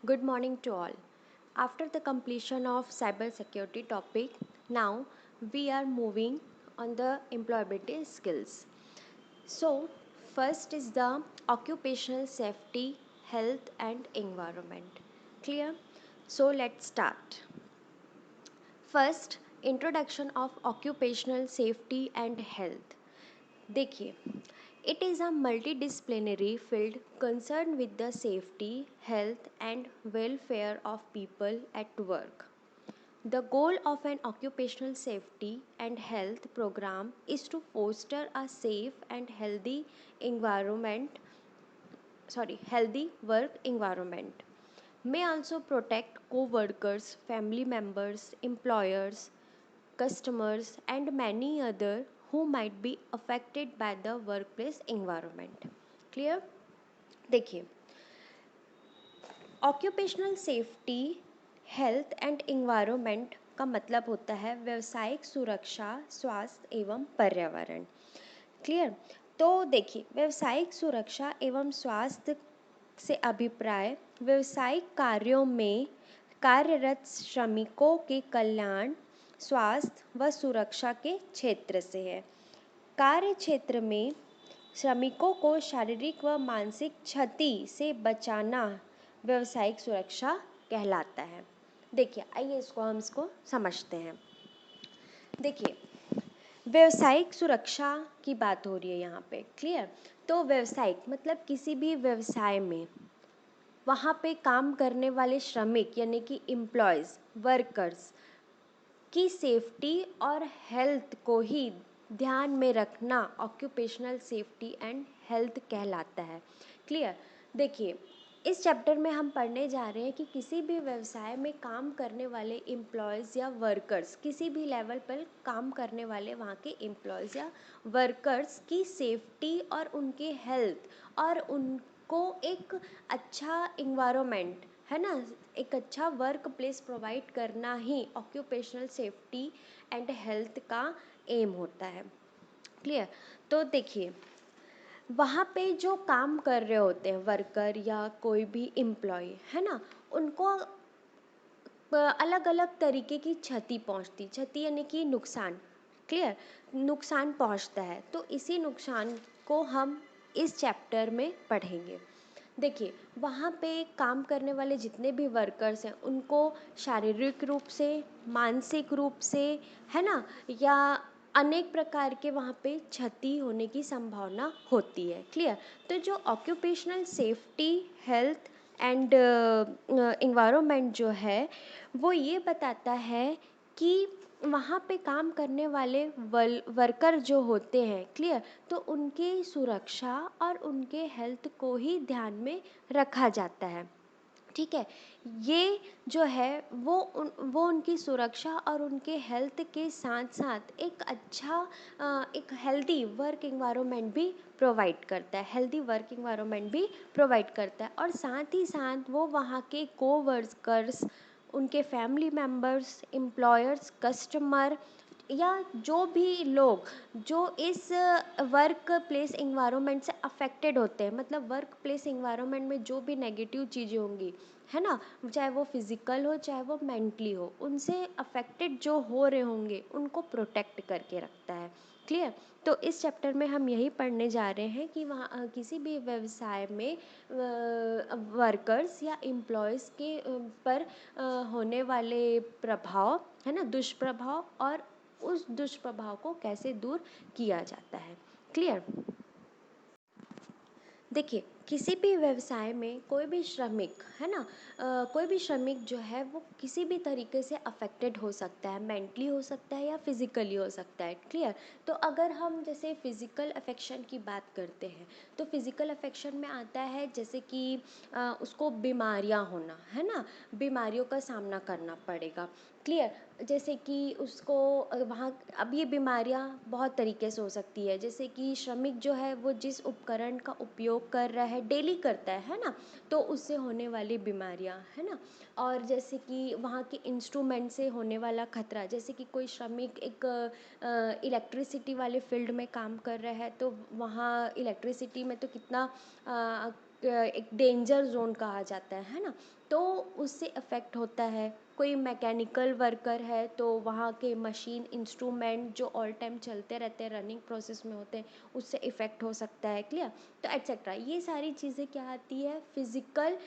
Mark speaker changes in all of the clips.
Speaker 1: Good morning to all. After the completion of cybersecurity topic, now we are moving on the employability skills. So, first is the occupational safety, health and environment. Clear? So, let's start. First, introduction of occupational safety and health. देखिए, it is a multidisciplinary field concerned with the safety, health, and welfare of people at work. The goal of an occupational safety and health program is to foster a safe and healthy work environment. May also protect co-workers, family members, employers, customers, and many other who might be affected by the workplace environment. Clear? देखिए, occupational safety, health and environment का मतलब होता है व्यावसायिक सुरक्षा, स्वास्थ्य एवं पर्यावरण. क्लियर? तो देखिए, व्यावसायिक सुरक्षा एवं स्वास्थ्य से अभिप्राय व्यावसायिक कार्यों में कार्यरत श्रमिकों के कल्याण, स्वास्थ्य व सुरक्षा के क्षेत्र से है. कार्य क्षेत्र में श्रमिकों को शारीरिक व मानसिक क्षति से बचाना व्यावसायिक सुरक्षा कहलाता है. देखिए, आइए इसको समझते हैं. देखिए, व्यावसायिक सुरक्षा की बात हो रही है यहाँ पे. क्लियर? तो व्यावसायिक मतलब किसी भी व्यवसाय में वहाँ पे काम करने वाले श्रमिक यानी कि एम्प्लॉयज़, वर्कर्स की सेफ्टी और हेल्थ को ही ध्यान में रखना ऑक्यूपेशनल सेफ्टी एंड हेल्थ कहलाता है. क्लियर? देखिए, इस चैप्टर में हम पढ़ने जा रहे हैं कि किसी भी व्यवसाय में काम करने वाले एम्प्लॉयज़ या वर्कर्स, किसी भी लेवल पर काम करने वाले वहाँ के एम्प्लॉयज़ या वर्कर्स की सेफ्टी और उनके हेल्थ और उनको एक अच्छा इन्वायरमेंट है ना, एक अच्छा वर्क प्लेस प्रोवाइड करना ही ऑक्यूपेशनल सेफ्टी एंड हेल्थ का एम होता है. क्लियर? तो देखिए, वहाँ पे जो काम कर रहे होते हैं वर्कर या कोई भी एम्प्लॉय है ना, उनको अलग अलग तरीके की क्षति यानी कि नुकसान. क्लियर? नुकसान पहुँचता है. तो इसी नुकसान को हम इस चैप्टर में पढ़ेंगे. देखिए, वहाँ पे काम करने वाले जितने भी वर्कर्स हैं उनको शारीरिक रूप से, मानसिक रूप से है ना, या अनेक प्रकार के वहाँ पे क्षति होने की संभावना होती है. क्लियर? तो जो occupational safety, health and environment जो है वो ये बताता है कि वहाँ पे काम करने वाले वर्कर जो होते हैं. क्लियर? तो उनकी सुरक्षा और उनके हेल्थ को ही ध्यान में रखा जाता है. ठीक है? ये जो है वो उनकी सुरक्षा और उनके हेल्थ के साथ साथ एक अच्छा एक हेल्दी वर्क एनवायरनमेंट भी प्रोवाइड करता है. और साथ ही साथ वो वहाँ के कोवर्कर्स, उनके फैमिली मेम्बर्स, एम्प्लॉयर्स, कस्टमर या जो भी लोग जो इस वर्क प्लेस इन्वायरमेंट से अफेक्टेड होते हैं, मतलब वर्क प्लेस इन्वायरमेंट में जो भी नेगेटिव चीज़ें होंगी है ना, चाहे वो फिज़िकल हो चाहे वो मेंटली हो, उनसे अफेक्टेड जो हो रहे होंगे उनको प्रोटेक्ट करके रखता है. क्लियर? तो इस चैप्टर में हम यही पढ़ने जा रहे हैं कि वहाँ किसी भी व्यवसाय में वर्कर्स या एम्प्लॉयज़ के पर होने वाले प्रभाव है ना, दुष्प्रभाव, और उस दुष्प्रभाव को कैसे दूर किया जाता है. क्लियर? देखिए, किसी भी व्यवसाय में कोई भी श्रमिक है ना, कोई भी श्रमिक जो है वो किसी भी तरीके से अफेक्टेड हो सकता है, मेंटली हो सकता है या फिज़िकली हो सकता है. क्लियर? तो अगर हम जैसे फ़िज़िकल अफेक्शन की बात करते हैं तो फ़िज़िकल अफेक्शन में आता है जैसे कि उसको बीमारियां होना है ना, बीमारियों का सामना करना पड़ेगा. क्लियर? जैसे कि उसको वहाँ अब ये बीमारियां बहुत तरीके से हो सकती है. जैसे कि श्रमिक जो है वो जिस उपकरण का उपयोग कर रहा है, डेली करता है ना, तो उससे होने वाली बीमारियां है ना. और जैसे कि वहाँ के इंस्ट्रूमेंट से होने वाला खतरा, जैसे कि कोई श्रमिक एक इलेक्ट्रिसिटी वाले फील्ड में काम कर रहा है तो वहाँ इलेक्ट्रिसिटी में तो कितना एक डेंजर जोन कहा जाता है ना, तो उससे अफेक्ट होता है। कोई मैकेनिकल वर्कर है तो वहाँ के मशीन इंस्ट्रूमेंट जो ऑल टाइम चलते रहते हैं, रनिंग प्रोसेस में होते हैं, उससे इफ़ेक्ट हो सकता है। क्लियर? तो एट्सेट्रा ये सारी चीज़ें क्या आती है, फिज़िकल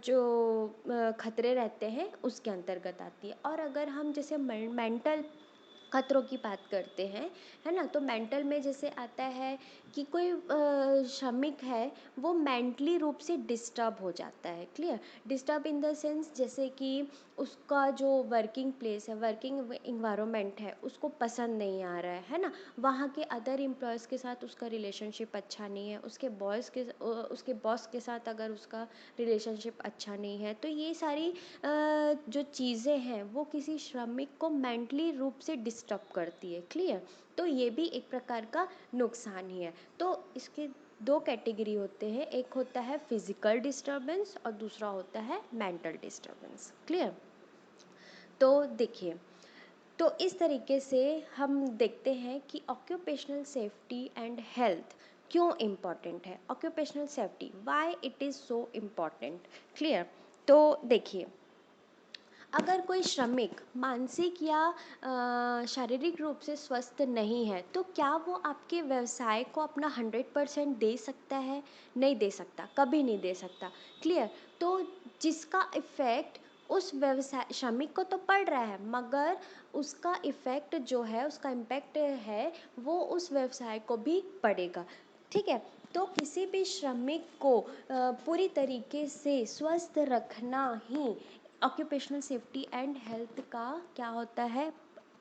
Speaker 1: जो खतरे रहते हैं उसके अंतर्गत आती है। और अगर हम जैसे मेंटल खतरों की बात करते हैं, है ना, तो मेंटल में जैसे आता है कि कोई श्रमिक है वो मेंटली रूप से डिस्टर्ब हो जाता है। Clear? Disturb in the sense जैसे कि उसका जो वर्किंग प्लेस है, वर्किंग इन्वायरमेंट है, उसको पसंद नहीं आ रहा है ना, वहाँ के अदर एम्प्लॉयज़ के साथ उसका रिलेशनशिप अच्छा नहीं है, उसके बॉस के साथ अगर उसका रिलेशनशिप अच्छा नहीं है, तो ये सारी जो चीज़ें हैं वो किसी श्रमिक को मेंटली रूप से डिस्टर्ब करती है। क्लियर? तो ये भी एक प्रकार का नुकसान ही है। तो इसके दो कैटेगरी होते हैं, एक होता है फिजिकल डिस्टर्बेंस और दूसरा होता है मेंटल डिस्टर्बेंस। क्लियर? तो देखिए, तो इस तरीके से हम देखते हैं कि ऑक्यूपेशनल सेफ्टी एंड हेल्थ क्यों इम्पॉर्टेंट है। Occupational safety, why it is so important. Clear? तो देखिए, अगर कोई श्रमिक मानसिक या शारीरिक रूप से स्वस्थ नहीं है, तो क्या वो आपके व्यवसाय को अपना 100% दे सकता है? नहीं दे सकता, कभी नहीं दे सकता। क्लियर? तो जिसका इफ़ेक्ट उस व्यवसाय श्रमिक को तो पड़ रहा है, मगर उसका इफ़ेक्ट जो है, उसका इम्पैक्ट है, वो उस व्यवसाय को भी पड़ेगा। ठीक है? तो किसी भी श्रमिक को पूरी तरीके से स्वस्थ रखना ही ऑक्यूपेशनल सेफ्टी एंड हेल्थ का क्या होता है,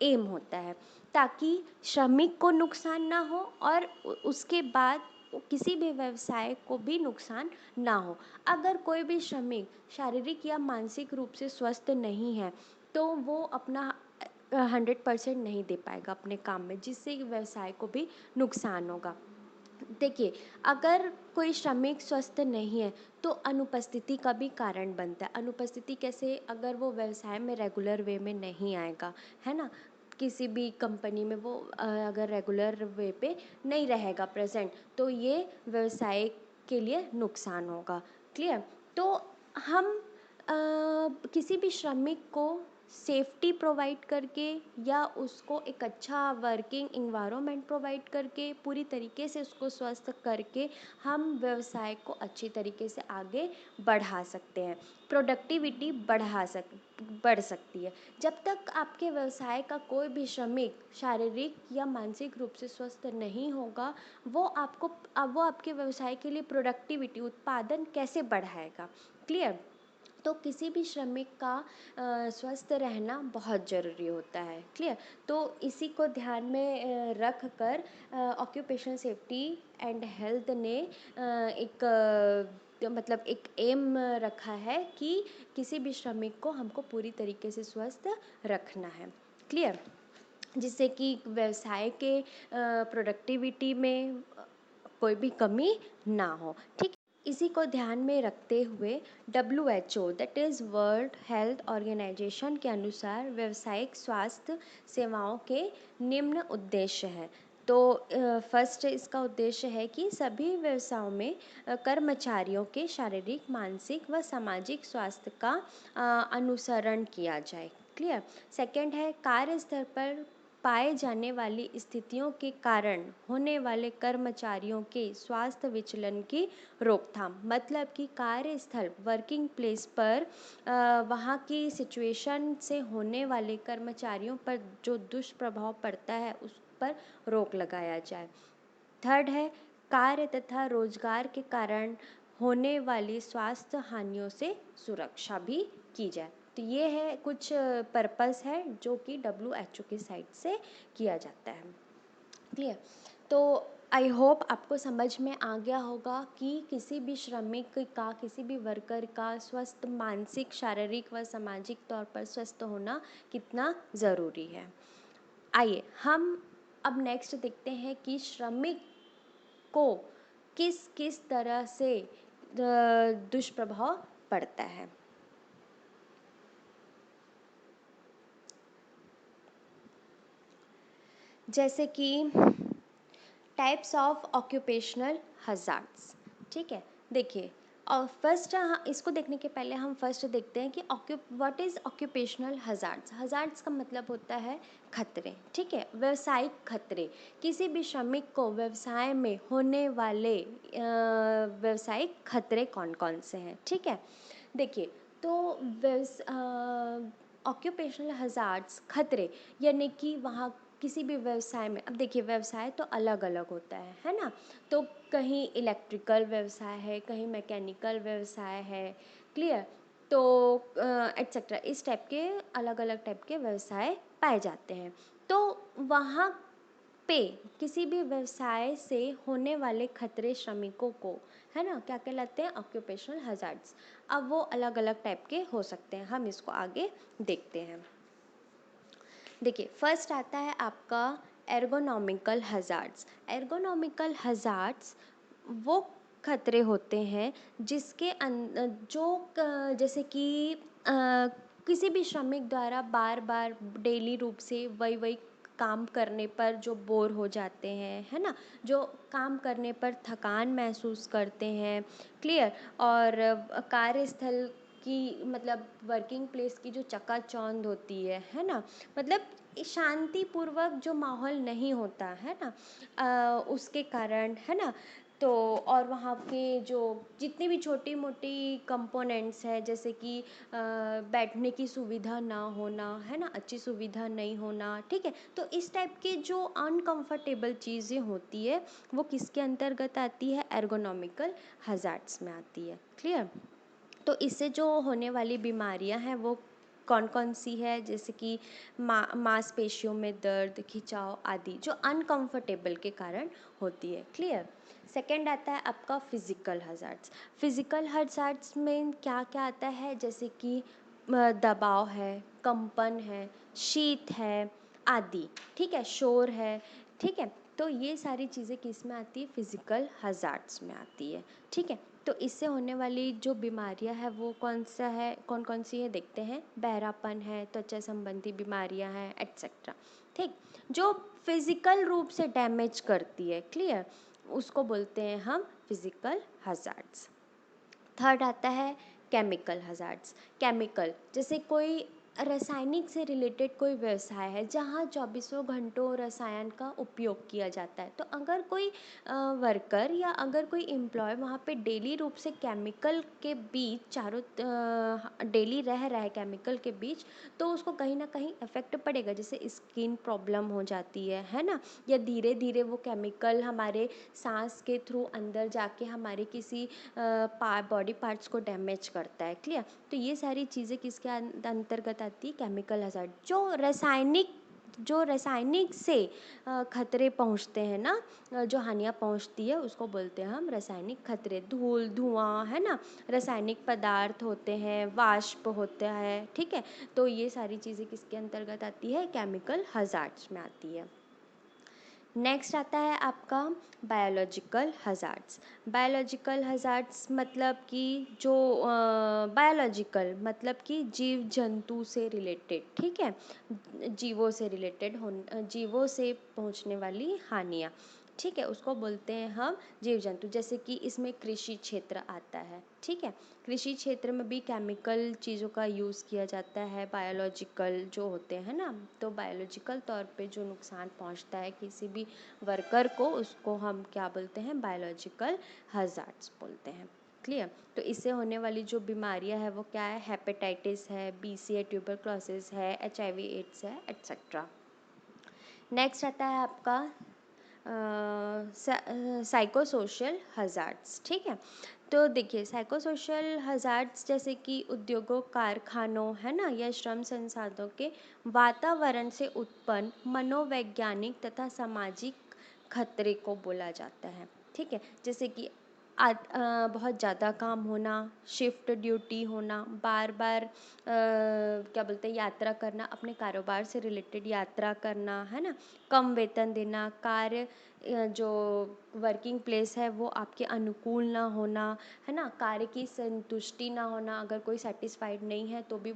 Speaker 1: एम होता है, ताकि श्रमिक को नुकसान ना हो और उसके बाद किसी भी व्यवसाय को भी नुकसान ना हो। अगर कोई भी श्रमिक शारीरिक या मानसिक रूप से स्वस्थ नहीं है, तो वो अपना 100% नहीं दे पाएगा अपने काम में, जिससे व्यवसाय को भी नुकसान होगा। देखिए, अगर कोई श्रमिक स्वस्थ नहीं है तो अनुपस्थिति का भी कारण बनता है। अनुपस्थिति कैसे? अगर वो व्यवसाय में रेगुलर वे में नहीं आएगा, है ना, किसी भी कंपनी में वो अगर रेगुलर वे पे नहीं रहेगा प्रेजेंट, तो ये व्यवसाय के लिए नुकसान होगा। क्लियर? तो हम किसी भी श्रमिक को सेफ्टी प्रोवाइड करके या उसको एक अच्छा वर्किंग इन्वायरमेंट प्रोवाइड करके, पूरी तरीके से उसको स्वस्थ करके हम व्यवसाय को अच्छी तरीके से आगे बढ़ा सकते हैं। प्रोडक्टिविटी बढ़ सकती है। जब तक आपके व्यवसाय का कोई भी श्रमिक शारीरिक या मानसिक रूप से स्वस्थ नहीं होगा, वो आपके व्यवसाय के लिए प्रोडक्टिविटी, उत्पादन कैसे बढ़ाएगा। क्लियर? तो किसी भी श्रमिक का स्वस्थ रहना बहुत ज़रूरी होता है। क्लियर? तो इसी को ध्यान में रख कर ऑक्यूपेशनल सेफ्टी एंड हेल्थ ने मतलब एक एम रखा है कि किसी भी श्रमिक को हमको पूरी तरीके से स्वस्थ रखना है। क्लियर? जिससे कि व्यवसाय के प्रोडक्टिविटी में कोई भी कमी ना हो। ठीक? इसी को ध्यान में रखते हुए WHO, that is World Health Organization के अनुसार व्यावसायिक स्वास्थ्य सेवाओं के निम्न उद्देश्य हैं। तो फर्स्ट इसका उद्देश्य है कि सभी व्यवसायों में कर्मचारियों के शारीरिक, मानसिक व सामाजिक स्वास्थ्य का अनुसरण किया जाए। क्लियर? सेकंड है, कार्यस्थल पर पाए जाने वाली स्थितियों के कारण होने वाले कर्मचारियों के स्वास्थ्य विचलन की रोकथाम। मतलब कि कार्यस्थल, वर्किंग प्लेस पर वहाँ की सिचुएशन से होने वाले कर्मचारियों पर जो दुष्प्रभाव पड़ता है उस पर रोक लगाया जाए। थर्ड है, कार्य तथा रोजगार के कारण होने वाली स्वास्थ्य हानियों से सुरक्षा भी की जाए। तो ये है कुछ पर्पस है जो कि WHO की साइड से किया जाता है। क्लियर? तो आई होप आपको समझ में आ गया होगा कि किसी भी श्रमिक का, किसी भी वर्कर का स्वस्थ मानसिक, शारीरिक व सामाजिक तौर पर स्वस्थ होना कितना ज़रूरी है। आइए हम अब नेक्स्ट देखते हैं कि श्रमिक को किस किस तरह से दुष्प्रभाव पड़ता है। जैसे कि टाइप्स ऑफ ऑक्यूपेशनल हजार्ड्स। ठीक है? देखिए, और फर्स्ट इसको देखने के पहले हम फर्स्ट देखते हैं कि what is occupational hazards. Hazards का मतलब होता है खतरे, ठीक है, व्यवसायिक खतरे। किसी भी श्रमिक को व्यवसाय में होने वाले व्यवसायिक खतरे कौन कौन से हैं, ठीक है। देखिए, तो ऑक्यूपेशनल हज़ार्ड्स खतरे, यानी कि वहाँ किसी भी व्यवसाय में, अब देखिए व्यवसाय तो अलग अलग होता है ना। तो कहीं इलेक्ट्रिकल व्यवसाय है, कहीं मैकेनिकल व्यवसाय है, क्लियर। तो एट्सेट्रा इस टाइप के अलग अलग टाइप के व्यवसाय पाए जाते हैं। तो वहाँ पे किसी भी व्यवसाय से होने वाले खतरे श्रमिकों को, है ना, क्या कहलाते हैं, ऑक्यूपेशनल हज़ार्ड्स। अब वो अलग अलग टाइप के हो सकते हैं, हम इसको आगे देखते हैं। देखिए, फर्स्ट आता है आपका एर्गोनॉमिकल हज़ार्ड्स। एर्गोनॉमिकल हज़ार्ड्स वो खतरे होते हैं जिसके जैसे कि किसी भी श्रमिक द्वारा बार बार डेली रूप से वही वही काम करने पर जो बोर हो जाते हैं, है ना, जो काम करने पर थकान महसूस करते हैं, क्लियर। और कार्यस्थल की, मतलब वर्किंग प्लेस की जो चकाचौंध होती है ना, मतलब शांतिपूर्वक जो माहौल नहीं होता है ना, उसके कारण, है ना। तो और वहाँ के जो जितनी भी छोटी मोटी कंपोनेंट्स हैं, जैसे कि बैठने की सुविधा ना होना, है ना, अच्छी सुविधा नहीं होना, ठीक है। तो इस टाइप के जो अनकंफर्टेबल चीज़ें होती है वो किसके अंतर्गत आती है, एर्गोनॉमिकल हज़ार्ड्स में आती है, क्लियर। तो इससे जो होने वाली बीमारियां हैं वो कौन कौन सी है, जैसे कि मांसपेशियों में दर्द, खिंचाव आदि, जो अनकंफर्टेबल के कारण होती है, क्लियर। सेकंड आता है आपका फिजिकल हज़ार्ड्स। फिजिकल हज़ार्ड्स में क्या क्या आता है, जैसे कि दबाव है, कंपन है, शीत है आदि, ठीक है, शोर है, ठीक है। तो ये सारी चीज़ें किस में आती है, फिजिकल हज़ार्ड्स में आती है, ठीक है। तो इससे होने वाली जो बीमारियां है वो कौन कौन सी है, देखते हैं। बहरापन है, त्वचा संबंधी बीमारियां हैं, एट्सेट्रा, ठीक, जो फिजिकल रूप से डैमेज करती है, क्लियर, उसको बोलते हैं हम फिजिकल हज़ार्ड्स। थर्ड आता है केमिकल हज़ार्ड्स। केमिकल, जैसे कोई रासायनिक से रिलेटेड कोई व्यवसाय है जहाँ चौबीसों घंटों रसायन का उपयोग किया जाता है। तो अगर कोई वर्कर या अगर कोई एम्प्लॉय वहाँ पे डेली रूप से केमिकल के बीच डेली रह रहा है केमिकल के बीच, तो उसको कहीं ना कहीं इफ़ेक्ट पड़ेगा, जैसे स्किन प्रॉब्लम हो जाती है ना, या धीरे धीरे वो केमिकल हमारे सांस के थ्रू अंदर जाके हमारे किसी बॉडी पार्ट्स को डैमेज करता है, क्लियर। तो ये सारी चीज़ें किसके अंतर्गत आती है, केमिकल हज़ार्ड। जो रासायनिक से खतरे पहुंचते हैं ना, जो हानियाँ पहुंचती है उसको बोलते हैं हम रासायनिक खतरे। धूल, धुआं, है ना, रासायनिक पदार्थ होते हैं, वाष्प होता है, ठीक है। तो ये सारी चीज़ें किसके अंतर्गत आती है, केमिकल हज़ार्ड्स में आती है। नेक्स्ट आता है आपका बायोलॉजिकल हज़ार्ड्स। बायोलॉजिकल हज़ार्ड्स मतलब कि जो बायोलॉजिकल मतलब कि जीव जंतु से रिलेटेड, ठीक है, जीवों से पहुंचने वाली हानियाँ, ठीक है, उसको बोलते हैं हम जीव जंतु। जैसे कि इसमें कृषि क्षेत्र आता है, ठीक है, कृषि क्षेत्र में भी केमिकल चीज़ों का यूज़ किया जाता है, बायोलॉजिकल जो होते हैं ना। तो बायोलॉजिकल तौर पे जो नुकसान पहुंचता है किसी भी वर्कर को, उसको हम क्या बोलते हैं, बायोलॉजिकल हज़ार्ड्स बोलते हैं, क्लियर। तो इससे होने वाली जो बीमारियां है वो क्या है, हेपेटाइटिस है, BCA ट्यूबरक्लोसिस है, HIV एड्स है, एट्सेट्रा। नेक्स्ट आता है आपका साइकोसोशल हज़ार्ड्स, ठीक है। तो देखिए, साइकोसोशल हज़ार्ड्स जैसे कि उद्योगों, कारखानों, है ना, या श्रम संसाधनों के वातावरण से उत्पन्न मनोवैज्ञानिक तथा सामाजिक खतरे को बोला जाता है, ठीक है। जैसे कि बहुत ज़्यादा काम होना, शिफ्ट ड्यूटी होना, बार बार क्या बोलते हैं, यात्रा करना, अपने कारोबार से रिलेटेड यात्रा करना, है ना, कम वेतन देना, कार्य जो वर्किंग प्लेस है वो आपके अनुकूल ना होना, है ना, कार्य की संतुष्टि ना होना, अगर कोई सेटिस्फाइड नहीं है तो भी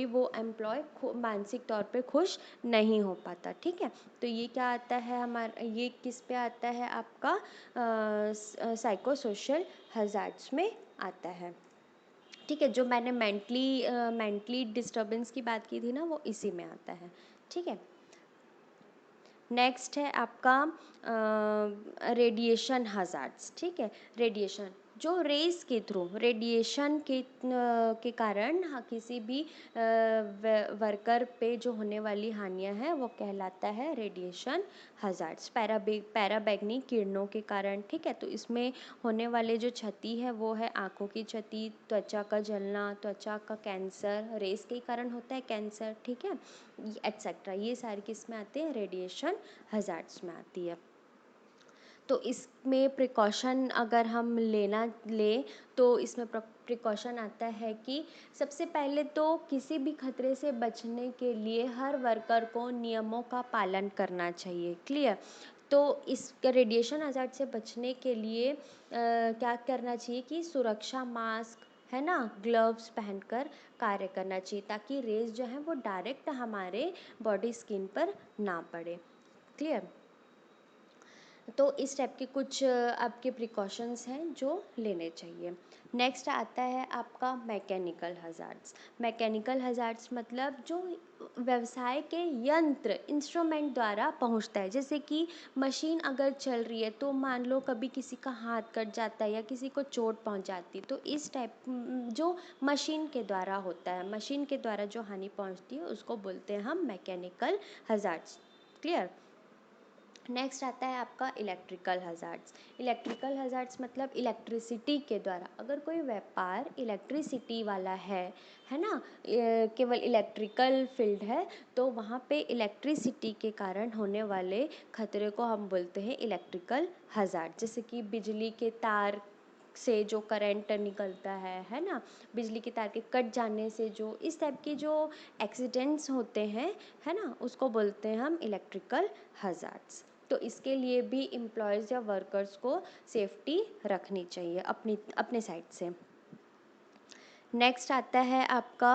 Speaker 1: वो एम्प्लॉय मानसिक तौर पे खुश नहीं हो पाता। ठीक है, तो ये क्या आता है हमारा, ये किस पे आता है, आपका साइको सोशल हजार्ड्स में आता है। ठीक है, जो मैंने मेंटली डिस्टर्बेंस की बात की थी ना, वो इसी में आता है। ठीक है, नेक्स्ट है आपका रेडिएशन हजार्ड्स। ठीक है, रेडिएशन जो रेस के थ्रू रेडिएशन के कारण किसी भी वर्कर पे जो होने वाली हानियां हैं वो कहलाता है रेडिएशन हजार्ड्स। पैराबैंगनी किरणों के कारण। ठीक है, तो इसमें होने वाले जो क्षति है वो है आँखों की क्षति, त्वचा का जलना, त्वचा का कैंसर, रेस के कारण होता है कैंसर। ठीक है, एट्सेट्रा, ये सारे किस में आते हैं, रेडिएशन हजार्ड्स में आती है। तो इसमें प्रिकॉशन अगर हम ले तो इसमें प्रिकॉशन आता है कि सबसे पहले तो किसी भी खतरे से बचने के लिए हर वर्कर को नियमों का पालन करना चाहिए। क्लियर, तो इस रेडिएशन हजार्ड से बचने के लिए क्या करना चाहिए कि सुरक्षा मास्क, है ना, ग्लव्स पहनकर कार्य करना चाहिए ताकि रेज जो है वो डायरेक्ट हमारे बॉडी स्किन पर ना पड़े। क्लियर, तो इस टाइप के कुछ आपके प्रिकॉशंस हैं जो लेने चाहिए। नेक्स्ट आता है आपका मैकेनिकल हजार्ड्स। मैकेनिकल हजार्ड्स मतलब जो व्यवसाय के यंत्र इंस्ट्रूमेंट द्वारा पहुंचता है, जैसे कि मशीन अगर चल रही है तो मान लो कभी किसी का हाथ कट जाता है या किसी को चोट पहुंच जाती है, तो इस टाइप जो मशीन के द्वारा होता है, मशीन के द्वारा जो हानि पहुंचती है उसको बोलते हैं हम मैकेनिकल हजार्ड्स। क्लियर, नेक्स्ट आता है आपका इलेक्ट्रिकल हजार्ड्स। इलेक्ट्रिकल हजार्ड्स मतलब इलेक्ट्रिसिटी के द्वारा, अगर कोई व्यापार इलेक्ट्रिसिटी वाला है ना, केवल इलेक्ट्रिकल फील्ड है, तो वहाँ पे इलेक्ट्रिसिटी के कारण होने वाले खतरे को हम बोलते हैं इलेक्ट्रिकल हजार्ड। जैसे कि बिजली के तार से जो करंट निकलता है ना, बिजली के तार के कट जाने से जो इस टाइप के जो एक्सीडेंट्स होते हैं, है ना, उसको बोलते हैं हम इलेक्ट्रिकल हजार्ड्स। तो इसके लिए भी एम्प्लॉयज़ या वर्कर्स को सेफ्टी रखनी चाहिए अपने साइड से। नेक्स्ट आता है आपका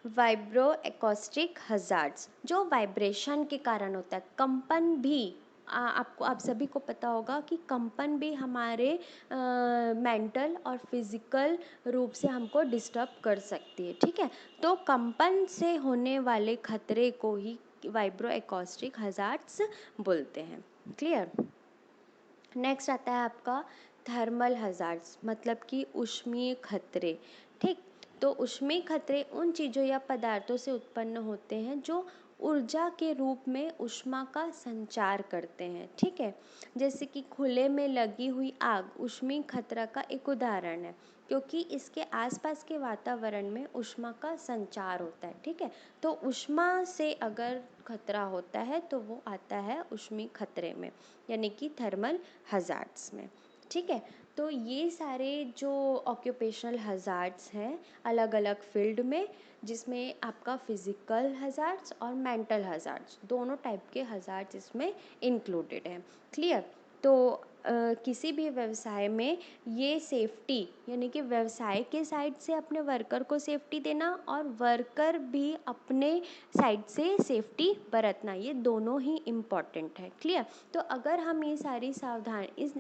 Speaker 1: वाइब्रो एकॉस्टिक हजार्ड्स, जो वाइब्रेशन के कारण होता है, कंपन भी आप सभी को पता होगा कि कंपन भी हमारे मेंटल और फिज़िकल रूप से हमको डिस्टर्ब कर सकती है। ठीक है, तो कंपन से होने वाले खतरे को ही वाइब्रो एकॉस्टिक हजार्ड्स बोलते हैं। क्लियर, नेक्स्ट आता है आपका थर्मल हजार्ड्स, मतलब कि ऊष्मीय खतरे। ठीक, तो ऊष्मीय खतरे उन चीज़ों या पदार्थों से उत्पन्न होते हैं जो ऊर्जा के रूप में ऊष्मा का संचार करते हैं। ठीक है, जैसे कि खुले में लगी हुई आग ऊष्मीय खतरा का एक उदाहरण है, क्योंकि इसके आसपास के वातावरण में ऊष्मा का संचार होता है। ठीक है, तो ऊष्मा से अगर खतरा होता है तो वो आता है ऊष्मीय खतरे में, यानी कि थर्मल हजार्ड्स में। ठीक है, तो ये सारे जो ऑक्यूपेशनल हजार्ड्स हैं अलग अलग फील्ड में, जिसमें आपका फिज़िकल हजार्ड्स और मेंटल हजार्ड्स दोनों टाइप के हजार्ड्स इसमें इंक्लूडेड हैं। क्लियर, तो किसी भी व्यवसाय में ये सेफ्टी, यानी कि व्यवसाय के साइड से अपने वर्कर को सेफ्टी देना और वर्कर भी अपने साइड से सेफ्टी बरतना, ये दोनों ही इम्पॉर्टेंट है। क्लियर, तो अगर हम ये सारी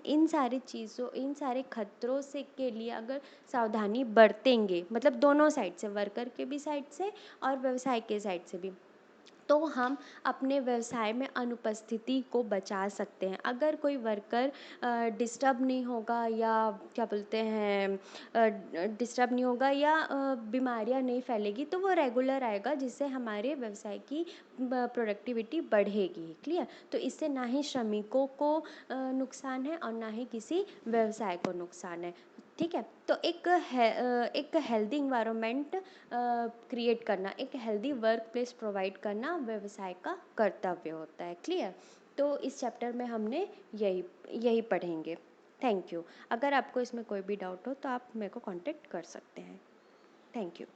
Speaker 1: इन सारी चीज़ों, इन सारे खतरों से के लिए अगर सावधानी बरतेंगे, मतलब दोनों साइड से, वर्कर के भी साइड से और व्यवसाय के साइड से भी, तो हम अपने व्यवसाय में अनुपस्थिति को बचा सकते हैं। अगर कोई वर्कर डिस्टर्ब नहीं होगा या क्या बोलते हैं डिस्टर्ब नहीं होगा या बीमारियां नहीं फैलेगी, तो वो रेगुलर आएगा, जिससे हमारे व्यवसाय की प्रोडक्टिविटी बढ़ेगी। क्लियर, तो इससे ना ही श्रमिकों को नुकसान है और ना ही किसी व्यवसाय को नुकसान है। ठीक है, तो एक हेल्दी इन्वायरमेंट क्रिएट करना, एक हेल्दी वर्क प्लेस प्रोवाइड करना व्यवसाय का कर्तव्य होता है। क्लियर, तो इस चैप्टर में हमने यही पढ़ेंगे। Thank you. अगर आपको इसमें कोई भी डाउट हो तो आप मेरे को कांटेक्ट कर सकते हैं। Thank you.